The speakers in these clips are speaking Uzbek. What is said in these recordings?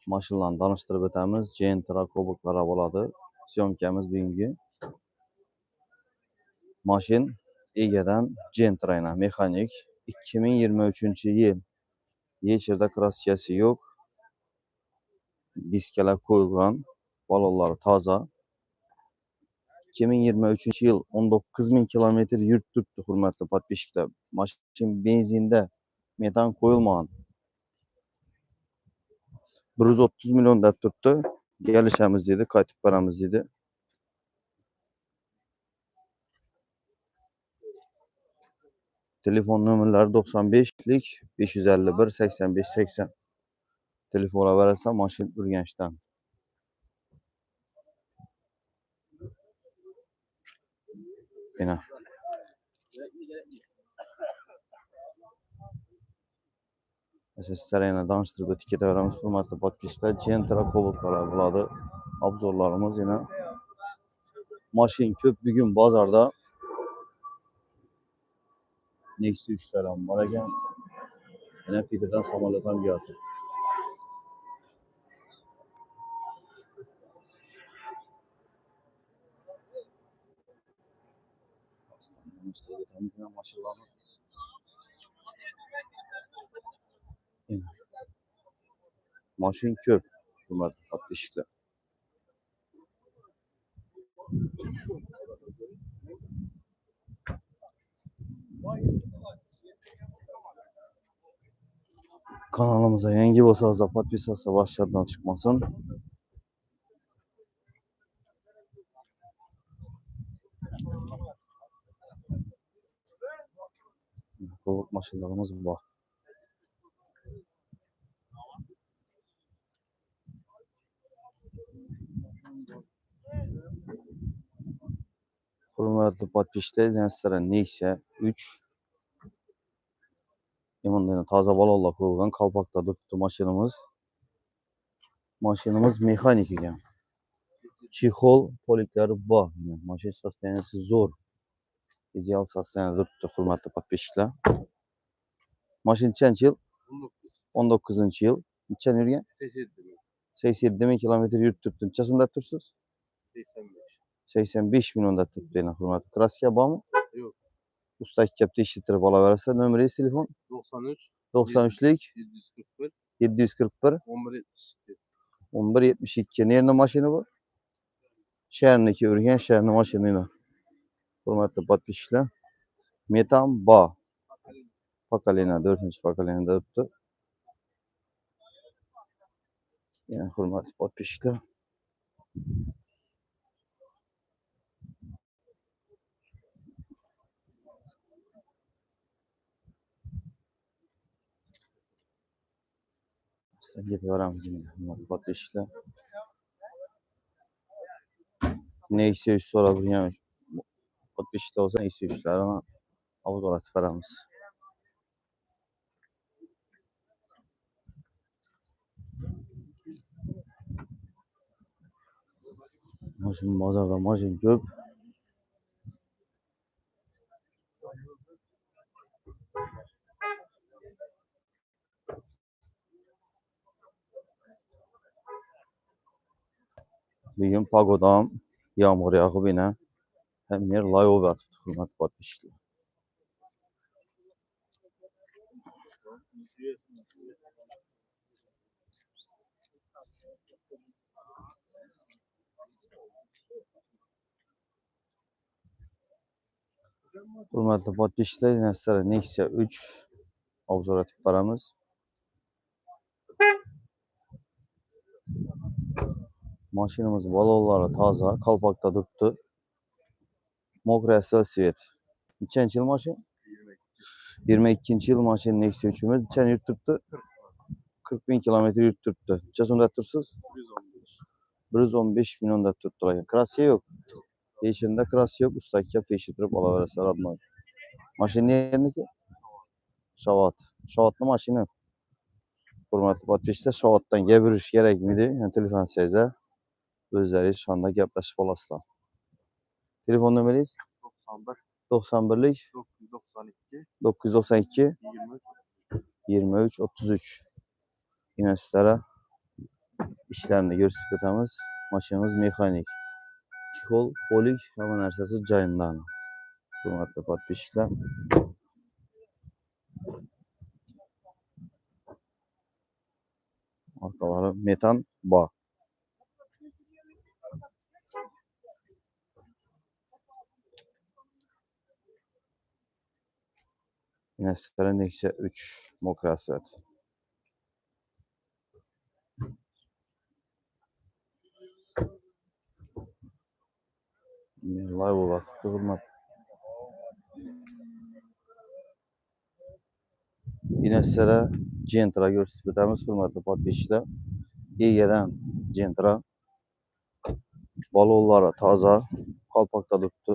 Maşınlarni tanıştırib o'tamiz. Gentra Cobalt bo'ladi. Syomkamiz bugungi. Mashin egadan Gentra mexanik 2023-yil. Hech yerda kraskasi yo'q. Diskalar qo'yilgan. Ballonlari toza. 2023-yil 19.000 kilometr yurib turibdi, hurmatli podpishchilar. Mashin benzinda metan qo'yilmagan. 130 million deb turibdi. Kelishamiz dedi, qaytib boramiz dedi. Telefon nomerlari 95lik 551 85 80. Telefon avarasa mashin Urganchdan. Yana. Sizlarga yana tanishtirib o'tib ketaveramiz, hurmatli podpishchilar. Gentra Cobaltlar bo'ladi. Obzorlarimiz yana. Mashin ko'p bugun bozorda. Nexia 3'lar ham bor ekan. Yana Peterdan samolyot ham keldi. Mashin ko'p, hurmatli podpishchilar. Kanalımıza yangi bo'lsangiz, podpisatsiya boshqadan chiqmasin. Cobalt mashinlarimiz bor. Hurmatli podpishchilar, sizlarga Nexia 3 Emondan toza ballonlar qo'yilgan, qalpoqda turibdi mashinamiz. Mashinamiz mexanik ekan. Chexol poliklari bor. Mashin sostaniyasi zo'r. Ideal sostaniyada turibdi, hurmatli podpishchilar. Mashin nechanchi yil? 19-yil. Nechan yurgan? 87 ming kilometr yurib turibdi. Necha so'mda tursiz? 85 millionda turibdi, hurmatli. Kraska bormi? Yo'q. Usta kelib tekshirtirib olaversa, nomeringiz telefon? 93lik 741 1172. Nerede mashina bu? Shaharniki, Urganch shaharni mashinasi. Hurmatli podpishchilar. Metan bor. Pokoleniya 4-pokoleniyada turibdi. Yana hurmatli podpishchilar. Ketaveramiz endi, hurmatli podpishchilar. Nexia 3 so'rab turgan podpishchilar bo'lsa, Nexia 3'larni obzor etib beramiz. Mashin bozorda mashin ko'p. Bugun pagoda ham yomg'ir yog'ib yana hamma yer loy bo'lib yotibdi, hurmatli podpishchilar. Hurmatli podpishchilar, sizlarga Nexia 3 obzor etib boramiz. Mashinamiz ballonlari toza, qalpoqda turibdi. Mokray svet. Nechanchi yil mashin? 22-yil mashin Nexia 3'imiz. Nechan yurib turibdi? 40 ming kilometr yurib turibdi. Necha so'mda tursiz? 115 millionda turibdi. Kraska yo'q. Hechinde kraska yo'q. Usta kelib tekshirtirib olaversa, radnoy. Mashin nerniki? Shavot. Shavotning mashina. Hurmatli podpishchilar, Shavotdan gapirish kerakmidi? Telefon sizda. O'zlaringiz shunda gaplashib olasizlar. Telefon nomeringiz? 91lik 992 23 33. Yine sizlere işlerini gösterib o'tamiz. Mashinamiz mexanik. Chexol, polik, hamma narsasi joyida. Hurmatli podpischilar. Orqalari metan bor. Nexia Nexia 3 mokra asfalt. Live vaqtda hurmat. Nexia Gentra gösterib o'tamiz hurmatli podpischilar. Egadan Gentra. Balonlari toza, qalpoqda turibdi.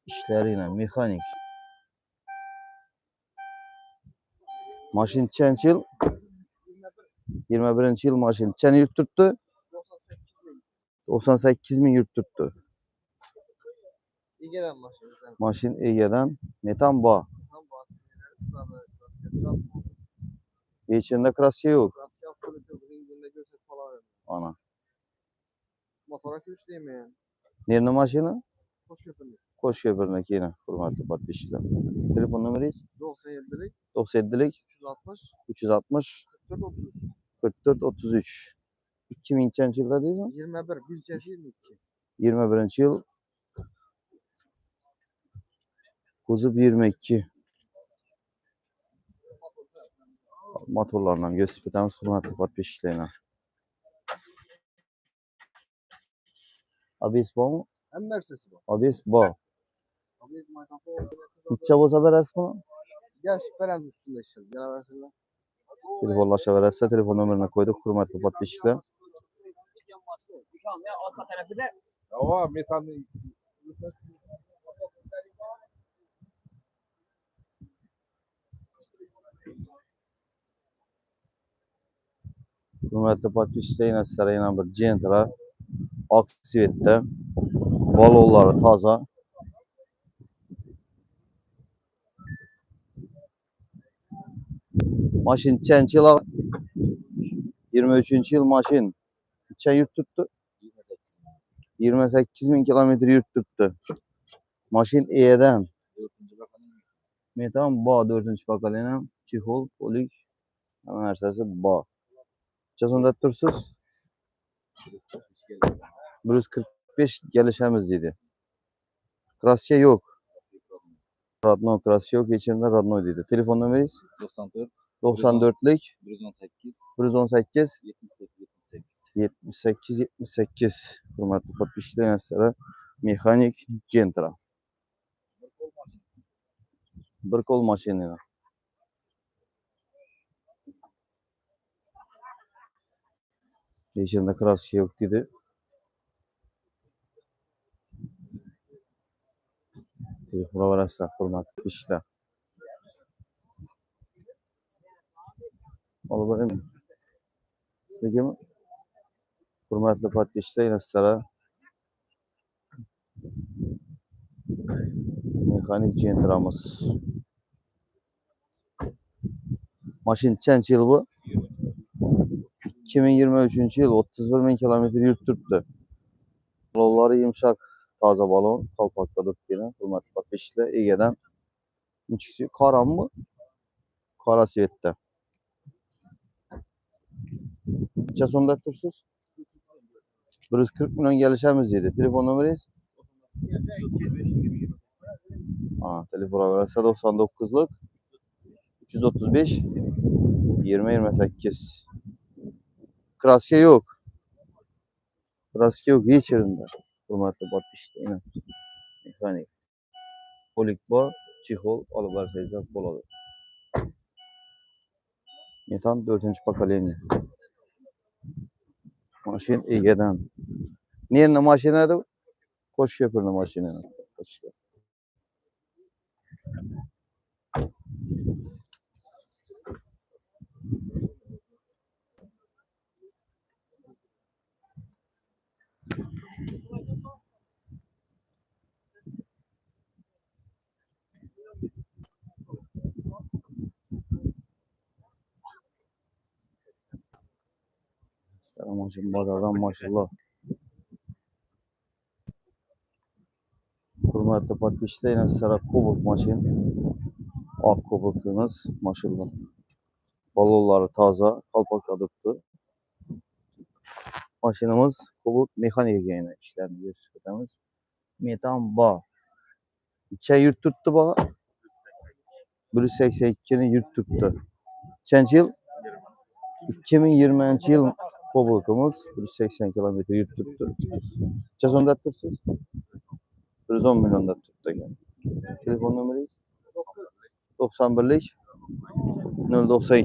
İşleriyle mexanik. Maşin neçinchi yil? 21-yil maşin. Neçani yurib turibdi? 98 ming yurib turibdi. Egadan maşin. Maşin egadan metan bor. İçinde kraska yok. Ana. Motora kuchlimi? Nerede maşini? Qo'shko'pirlik. Qo'shko'pirniki yine hurmatli podpischilar. Telefon nomeringiz? 97lik 97lik 360 360 44 33. 44 33. 2000-chi yilda deydingmi? 21 bilchasi 22. 21-yil. Kuzov 22. Motorlardan gösterib o'tamiz hurmatli podpischilar. ABS bormi? Hamma narsasi bor. ABS bor. Biz maydonda Necha bo'lsa berasiz buni? yashib beramiz ustida ishlar. Gelaversinlar. Telefonlashaverasiz. Telefon nomerini qo'ydik hurmatli podpischilar. Orqa tarafida. Havo metanni Hurmatli podpischilar, yana sizlarga yana bir Gentra oq svetda. Balonlari toza. Mashin nechanchi yil? 23-yil mashin. Necha yurib turibdi? 28 ming kilometr yurib turibdi. Mashin edan. Metan bor 4-pokoleniya. Chexol, polik, hamma narsasi bor. Necha so'mda tursiz? 145 kelishamiz dedi. Kraska yok. Radno kraska yok. İçinde radno dedi. Telefon nomeringiz? 94lik 118 78. Hurmatli podpischilar, sizlarga mexanik Gentra. Bir qo'l mashina. İçinde kraska yok dedi. Telefon varasa hurmatli podpischilar. Olib boring. Sizlarga hurmatli podpischilar, sizlarga mexanik Gentramiz. Mashin nechanchi yil bu? 2023-yil 31 ming kilometr yurib turibdi. Balonlari yumshoq, toza balon, qalpoqda turibdi. Hurmatli podpischilar, egadan nechisi qorami? Qora svetda. Necha so'mda tursiz? 140 million kelishamiz dedi. Telefon nomeringiz? Telefon numarasi 99lik 335 20 28. Kraska yok. Kraska yok hech yerinde. Hurmatli podpischilar. Mexanik. Polik bor, chexol olib borsangizlar bo'ladi. Metan 4-pokoleniya. Mashin egadan. Nerni mashina edi? Qo'shko'pirni mashina. Selam hocam bazardan maşallah. Hürmetli patişte sıra Kobalt maşin. Ak Kobaltımız maşallah. Balonları taza, kalpak adıptı. Maşinimiz Kobalt mekanik yayını işlerini gösterimiz. Metan bağ. İçe yürüttürttü bağ. 182'ni yürüttürttü. Çenç yıl? 2020 yıl Kobaltımız 180 kilometre yürüttürttü. Kaç onda tuttursunuz? 110 milyonda tuttu. Yani. Telefon numarayız? 91'lik 092